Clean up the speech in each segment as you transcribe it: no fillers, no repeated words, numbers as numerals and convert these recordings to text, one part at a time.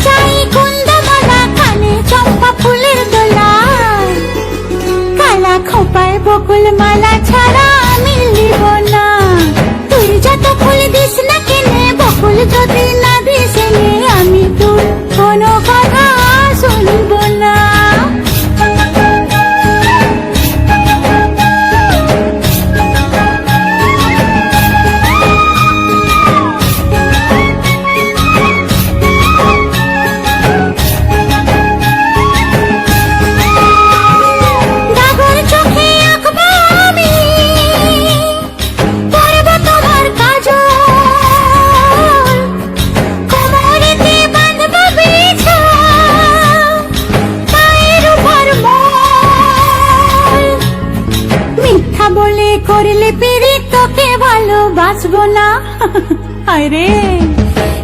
চাই কুন্দমালা, কানে চম্পা ফুলের দোলা, কালা খোপায় বকুল মালা ছাড়া আমি নিব না। তুই যত ফুল দিস না কেনে, বকুল যদি না দিস এনে, আমি তোর কোনো কথা শুনবো না। ডাগর চোখে আঁকবো আমি, পরবো তোমার কাজল, কোমরেতে বাঁধবো বিছা, পায়ের উপর মল। মিথ্যা বলে করলে পিরিত, তোকে ভালোবাসবো না। আরে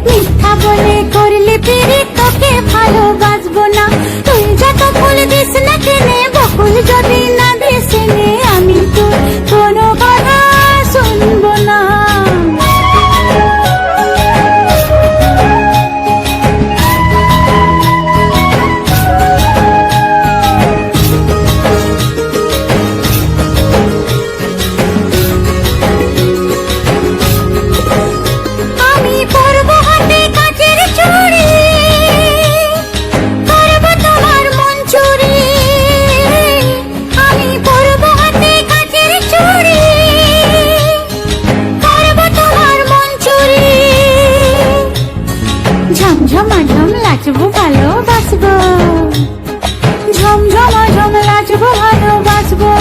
মিথ্যা বলে করলে পিরিত, তোকে ভালোবাসবো না। তুই যত ফুল দিস না কেনে, বকুল যদি না দিস এনে, আমি তোর কোনো কথা শুনবো না। আমি পরবো হাতে কাচের চুড়ি, করবো তোমার মন চুরি। আমি পরবো হাতে কাচের চুড়ি, করবো তোমার মন চুরি। ঝমঝমা ঝম লাচবো ভালোবাসবো, ঝমঝমা ঝম লাচবো ভালোবাসবো।